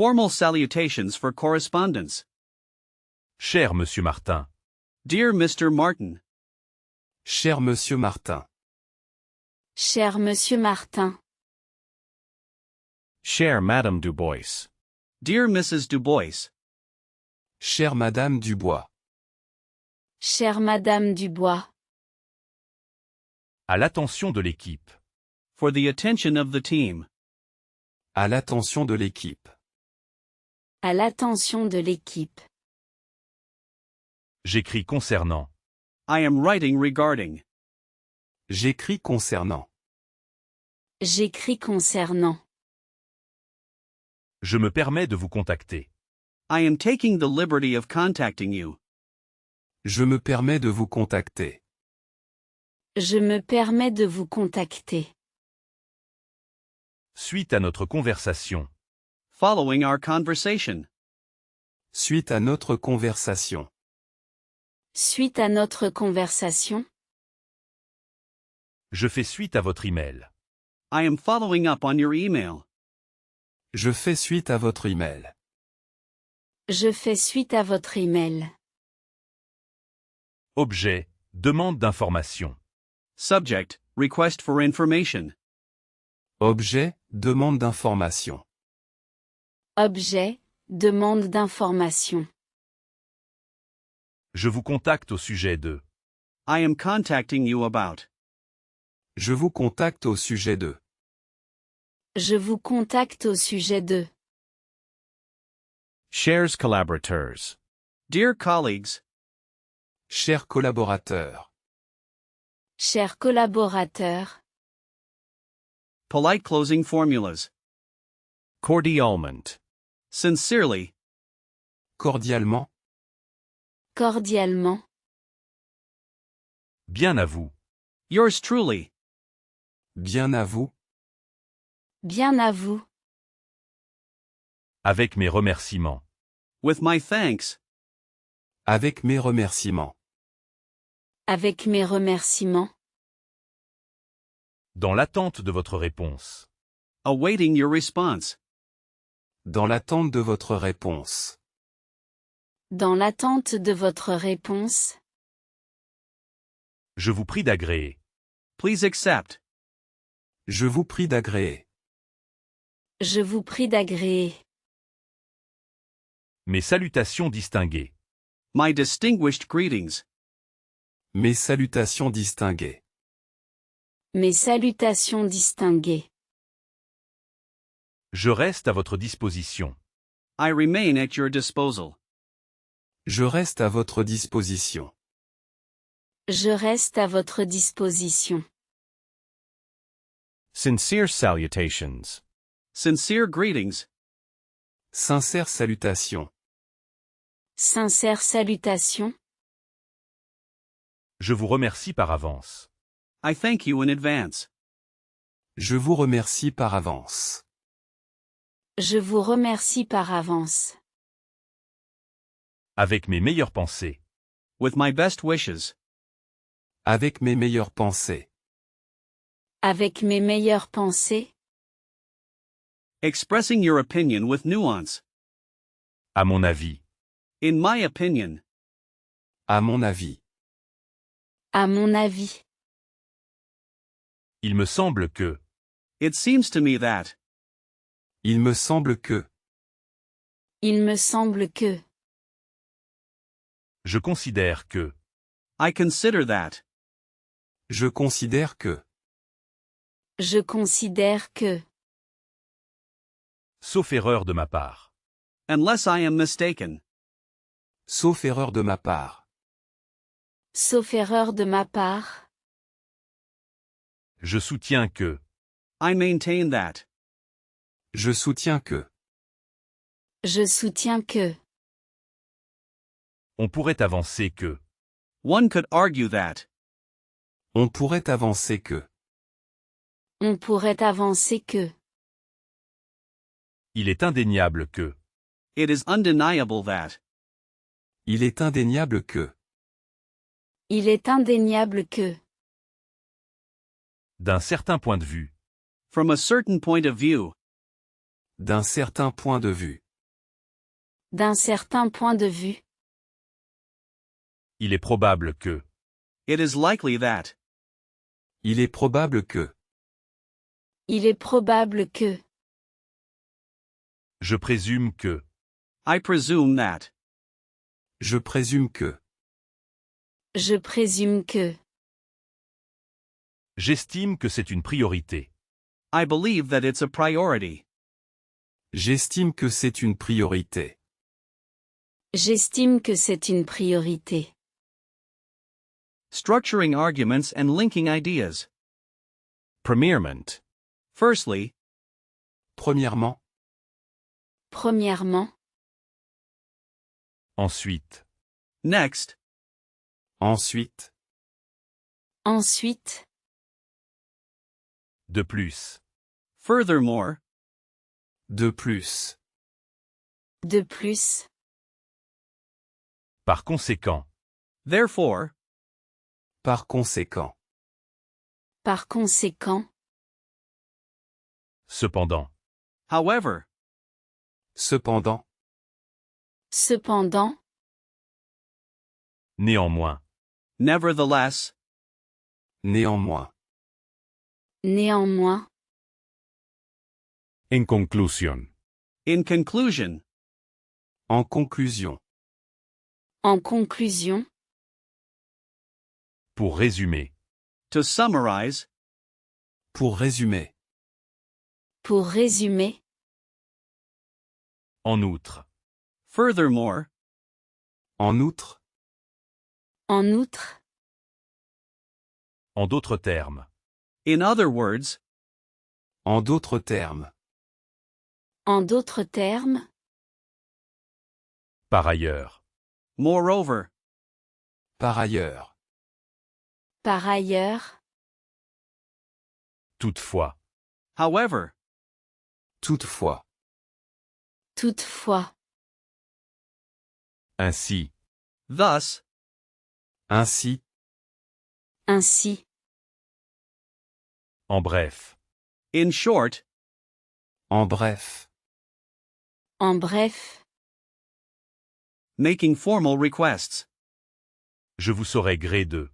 Formal salutations for correspondence. Cher Monsieur Martin. Dear Mr. Martin. Cher Monsieur Martin. Cher Monsieur Martin. Chère Madame Dubois. Dear Mrs. Dubois. Chère Madame Dubois. Chère Madame Dubois. À l'attention de l'équipe. For the attention of the team. À l'attention de l'équipe. À l'attention de l'équipe. J'écris concernant. I am writing regarding. J'écris concernant. J'écris concernant. Je me permets de vous contacter. I am taking the liberty of contacting you. Je me permets de vous contacter. Je me permets de vous contacter. Suite à notre conversation. Following our conversation. Suite à notre conversation. Suite à notre conversation. Je fais suite à votre email. I am following up on your email. Je fais suite à votre email. Je fais suite à votre email. Objet, demande d'information. Subject, request for information. Objet, demande d'information. Objet, demande d'information. Je vous contacte au sujet de. I am contacting you about. Je vous contacte au sujet de. Je vous contacte au sujet de. Chers collaborateurs. Dear colleagues. Chers collaborateurs. Chers collaborateurs. Polite closing formulas. Cordialement. Sincerely. Cordialement. Cordialement. Bien à vous. Yours truly. Bien à vous. Bien à vous. Avec mes remerciements. With my thanks. Avec mes remerciements. Avec mes remerciements. Dans l'attente de votre réponse. Awaiting your response. Dans l'attente de votre réponse. Dans l'attente de votre réponse. Je vous prie d'agréer. Please accept. Je vous prie d'agréer. Je vous prie d'agréer. Mes salutations distinguées. My distinguished greetings. Mes salutations distinguées. Mes salutations distinguées. Je reste à votre disposition. I remain at your disposal. Je reste à votre disposition. Je reste à votre disposition. Sincere salutations. Sincere greetings. Sincères salutations. Sincères salutations. Je vous remercie par avance. I thank you in advance. Je vous remercie par avance. Je vous remercie par avance. Avec mes meilleures pensées. With my best wishes. Avec mes meilleures pensées. Avec mes meilleures pensées. Expressing your opinion with nuance. À mon avis. In my opinion. À mon avis. À mon avis. Il me semble que. It seems to me that. Il me semble que. Il me semble que. Je considère que. I consider that. Je considère que. Je considère que. Sauf erreur de ma part. Unless I am mistaken. Sauf erreur de ma part. Sauf erreur de ma part. Je soutiens que. I maintain that. Je soutiens que. Je soutiens que. On pourrait avancer que. One could argue that. On pourrait avancer que. On pourrait avancer que. Il est indéniable que. It is undeniable that. Il est indéniable que. Il est indéniable que. D'un certain point de vue. From a certain point of view. D'un certain point de vue. D'un certain point de vue. Il est probable que. It is likely that. Il est probable que. Il est probable que. Je présume que. I presume that. Je présume que. Je présume que. J'estime que c'est une priorité. I believe that it's a priority. J'estime que c'est une priorité. J'estime que c'est une priorité. Structuring arguments and linking ideas. Premierment. Firstly, Premièrement. Premièrement. Ensuite. next, Ensuite. Ensuite. De plus. furthermore, De plus. De plus. Par conséquent. therefore, Par conséquent. Par conséquent. Cependant. however, Cependant. Cependant. Néanmoins. nevertheless, Néanmoins. Néanmoins. In conclusion. in conclusion, En conclusion. En conclusion. Pour résumer. to summarize, Pour résumer. Pour résumer. En outre. furthermore, En outre. En outre. En d'autres termes. in other words, En d'autres termes. En d'autres termes. Par ailleurs. moreover, Par ailleurs. Par ailleurs. Toutefois. however, Toutefois. Toutefois. Ainsi. thus, Ainsi. Ainsi. En bref. in short, En bref. En bref. making formal requests. Je vous saurai gré de.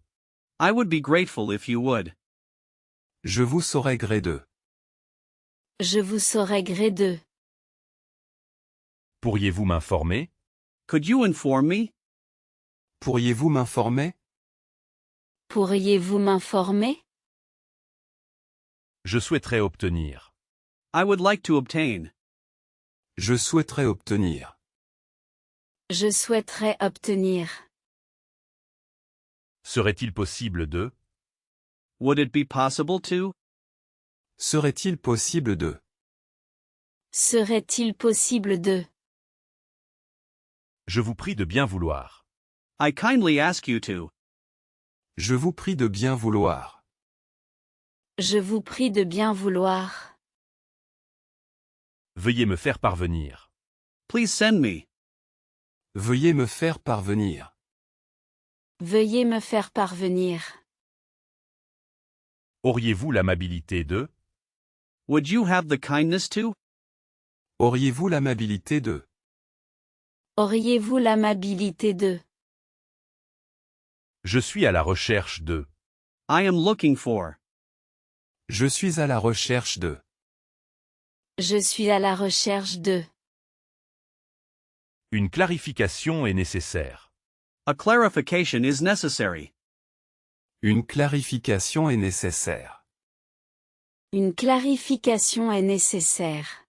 I would be grateful if you would. Je vous saurai gré de. Je vous saurai gré de. Pourriez-vous m'informer? Could you inform me? Pourriez-vous m'informer? Pourriez-vous m'informer? Je souhaiterais obtenir. I would like to obtain. Je souhaiterais obtenir. Je souhaiterais obtenir. Serait-il possible de? Would it be possible to? Serait-il possible de? Serait-il possible de? Je vous prie de bien vouloir. I kindly ask you to. Je vous prie de bien vouloir. Je vous prie de bien vouloir. Veuillez me faire parvenir. Please send me. Veuillez me faire parvenir. Veuillez me faire parvenir. Auriez-vous l'amabilité de? Would you have the kindness to? Auriez-vous l'amabilité de? Auriez-vous l'amabilité de? Je suis à la recherche de. I am looking for. Je suis à la recherche de. Je suis à la recherche de. Une clarification est nécessaire. A clarification is necessary. Une clarification est nécessaire. Une clarification est nécessaire.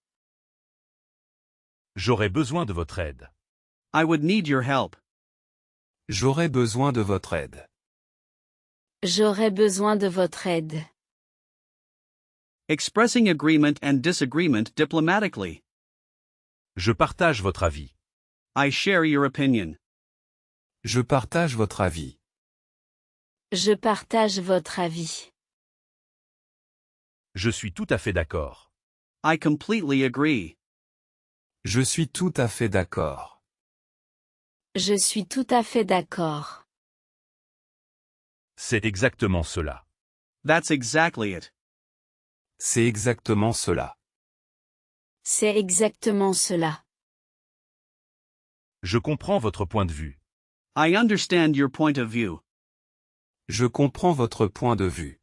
J'aurais besoin de votre aide. I would need your help. J'aurais besoin de votre aide. J'aurais besoin de votre aide. Expressing agreement and disagreement diplomatically. Je partage votre avis. I share your opinion. Je partage votre avis. Je partage votre avis. Je suis tout à fait d'accord. I completely agree. Je suis tout à fait d'accord. Je suis tout à fait d'accord. C'est exactement cela. That's exactly it. C'est exactement cela. C'est exactement cela. Je comprends votre point de vue. I understand your point of view. Je comprends votre point de vue.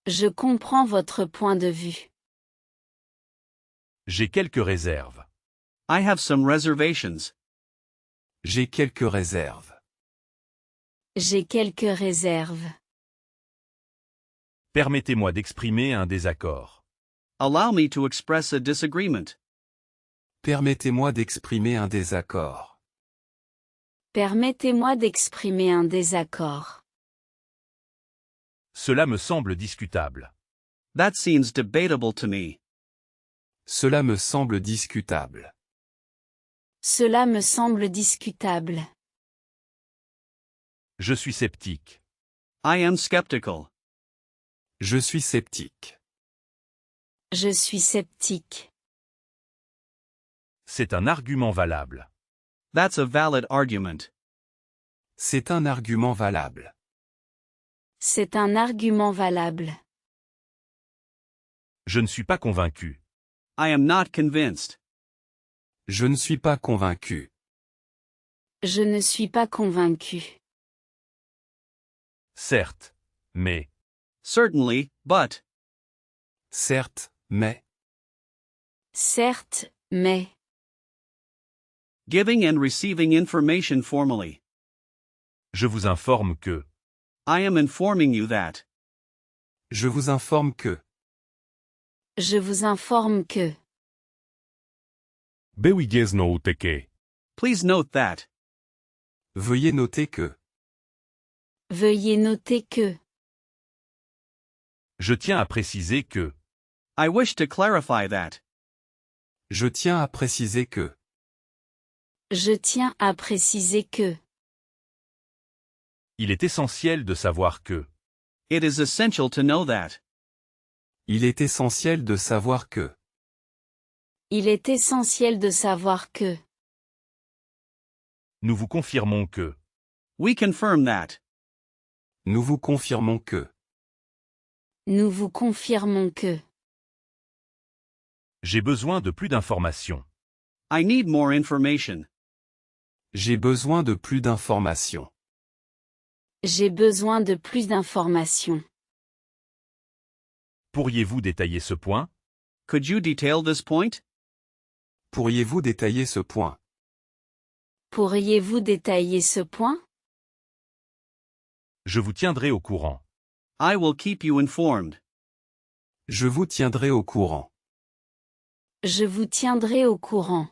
Je comprends votre point de vue. J'ai quelques réserves. I have some reservations. J'ai quelques réserves. J'ai quelques réserves. Permettez-moi d'exprimer un désaccord. Allow me to express a disagreement. Permettez-moi d'exprimer un désaccord. Permettez-moi d'exprimer un désaccord. Cela me semble discutable. That seems debatable to me. Cela me semble discutable. Cela me semble discutable. Je suis sceptique. I am skeptical. Je suis sceptique. Je suis sceptique. C'est un argument valable. That's a valid argument. C'est un argument valable. C'est un argument valable. Je ne suis pas convaincu. I am not convinced. Je ne suis pas convaincu. Je ne suis pas convaincu. Certes, mais Certainly, but. Certes, mais. Certes, mais. Giving and receiving information formally. je vous informe que I am informing you that. Je vous informe que. Je vous informe que. Były znowu que. Please note that. Veuillez noter que. Veuillez noter que. je tiens à préciser que I wish to clarify that. Je tiens à préciser que. Je tiens à préciser que. il est essentiel de savoir que It is essential to know that. Il est essentiel de savoir que. Il est essentiel de savoir que. nous vous confirmons que We confirm that. Nous vous confirmons que. Nous vous confirmons que. j'ai besoin de plus d'informations. I need more information. J'ai besoin de plus d'informations. J'ai besoin de plus d'informations. Pourriez-vous détailler ce point? Could you detail this point? Pourriez-vous détailler ce point? Pourriez-vous détailler ce point? Je vous tiendrai au courant. I will keep you informed. Je vous tiendrai au courant. Je vous tiendrai au courant.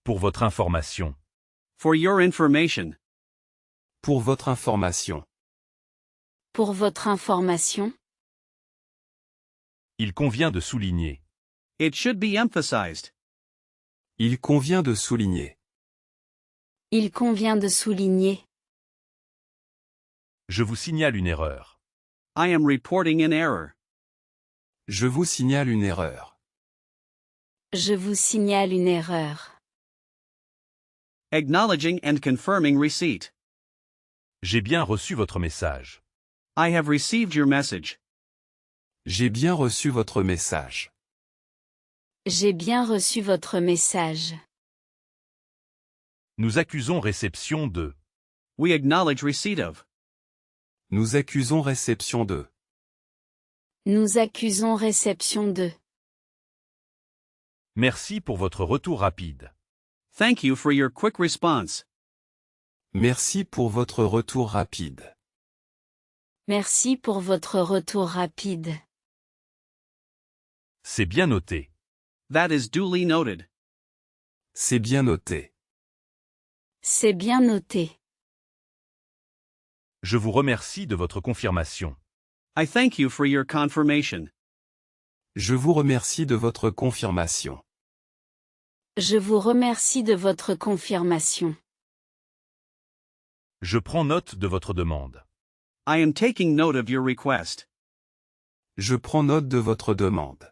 Pour votre information. For your information. Pour votre information. Pour votre information. Il convient de souligner. It should be emphasized. Il convient de souligner. Il convient de souligner. Je vous signale une erreur. I am reporting an error. Je vous signale une erreur. Je vous signale une erreur. Acknowledging and confirming receipt. J'ai bien reçu votre message. I have received your message. J'ai bien reçu votre message. J'ai bien reçu votre message. Nous accusons réception de. We acknowledge receipt of. Nous accusons réception de. Nous accusons réception de. Merci pour votre retour rapide. Thank you for your quick response. Merci pour votre retour rapide. Merci pour votre retour rapide. C'est bien noté. That is duly noted. C'est bien noté. C'est bien noté. Je vous remercie de votre confirmation. I thank you for your confirmation. Je vous remercie de votre confirmation. Je vous remercie de votre confirmation. Je prends note de votre demande. I am taking note of your request. Je prends note de votre demande.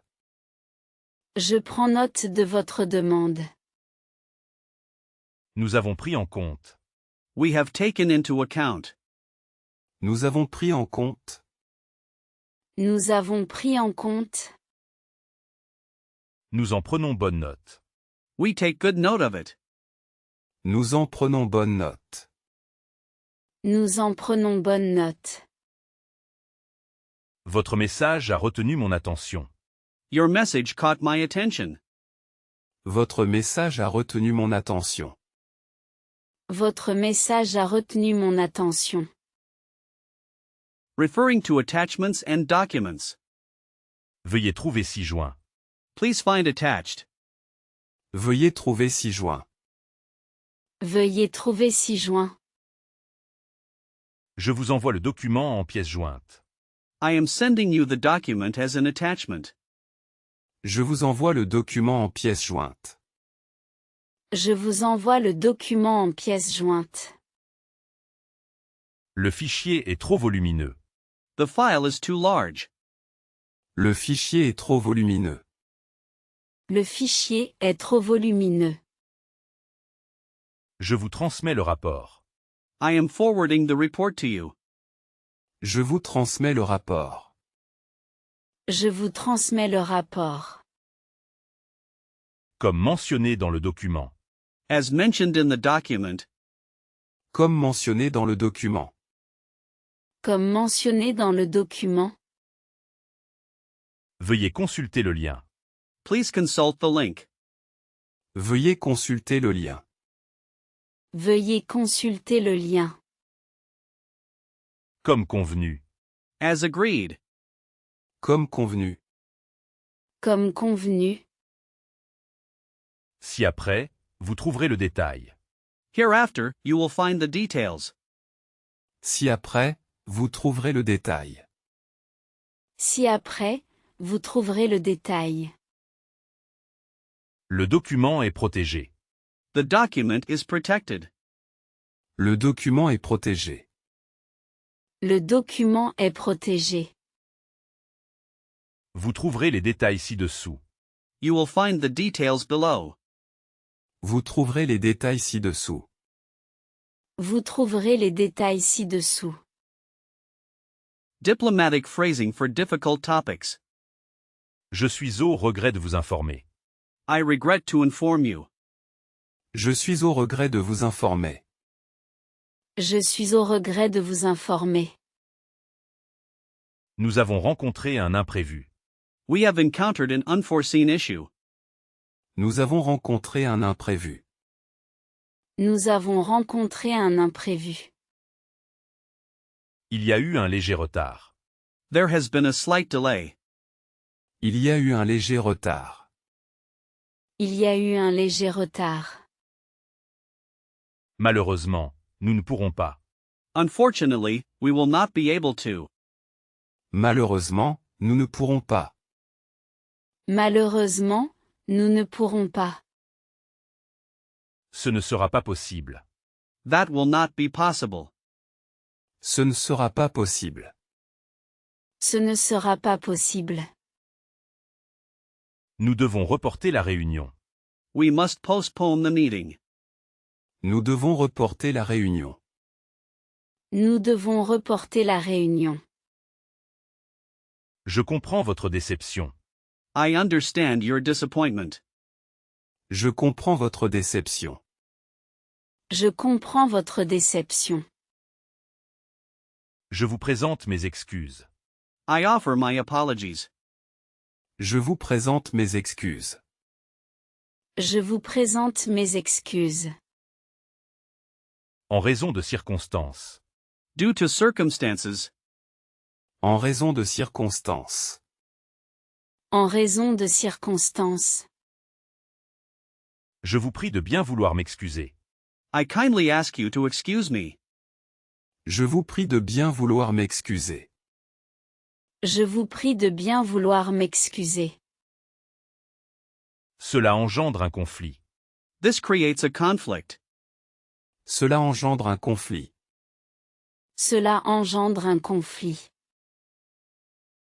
Je prends note de votre demande. Nous avons pris en compte. We have taken into account. Nous avons pris en compte. Nous avons pris en compte. Nous en prenons bonne note. We take good note of it. Nous en prenons bonne note. Nous en prenons bonne note. Votre message a retenu mon attention. Your message caught my attention. Votre message a retenu mon attention. Votre message a retenu mon attention. Referring to attachments and documents. Veuillez trouver ci-joint. Please find attached. Veuillez trouver ci-joint. Veuillez trouver ci-joint. Je vous envoie le document en pièce jointe. I am sending you the document as an attachment. Je vous envoie le document en pièces jointes. Je vous envoie le document en pièces jointes. Le fichier est trop volumineux. The file is too large. Le fichier est trop volumineux. Le fichier est trop volumineux. Je vous transmets le rapport. I am forwarding the report to you. Je vous transmets le rapport. Je vous transmets le rapport. Comme mentionné dans le document. As mentioned in the document. Comme mentionné dans le document. Comme mentionné dans le document. Veuillez consulter le lien. Please consult the link. Veuillez consulter le lien. Veuillez consulter le lien. Comme convenu. As agreed. Comme convenu. Comme convenu. Ci-après, vous trouverez le détail. Hereafter, you will find the details. Ci-après, vous trouverez le détail. Ci-après, vous trouverez le détail. Le document est protégé. The document is protected. Le document est protégé. Le document est protégé. Vous trouverez les détails ci-dessous. You will find the details below. Vous trouverez les détails ci-dessous. Vous trouverez les détails ci-dessous. Diplomatic phrasing for difficult topics. Je suis au regret de vous informer. I regret to inform you. Je suis au regret de vous informer. Je suis au regret de vous informer. Nous avons rencontré un imprévu. We have encountered an unforeseen issue. Nous avons rencontré un imprévu. Nous avons rencontré un imprévu. Il y a eu un léger retard. There has been a slight delay. Il y a eu un léger retard. Il y a eu un léger retard. Malheureusement, nous ne pourrons pas. Unfortunately, we will not be able to. Malheureusement, nous ne pourrons pas. Malheureusement, nous ne pourrons pas. Ce ne sera pas possible. That will not be possible. Ce ne sera pas possible. Ce ne sera pas possible. Nous devons reporter la réunion. We must postpone the meeting. Nous devons reporter la réunion. Nous devons reporter la réunion. Je comprends votre déception. I understand your disappointment. Je comprends votre déception. Je comprends votre déception. Je vous présente mes excuses. I offer my apologies. Je vous présente mes excuses. Je vous présente mes excuses. En raison de circonstances. Due to circumstances. En raison de circonstances. En raison de circonstances. Je vous prie de bien vouloir m'excuser. I kindly ask you to excuse me. Je vous prie de bien vouloir m'excuser. Je vous prie de bien vouloir m'excuser. Cela engendre un conflit. This creates a conflict. Cela engendre un conflit. Cela engendre un conflit.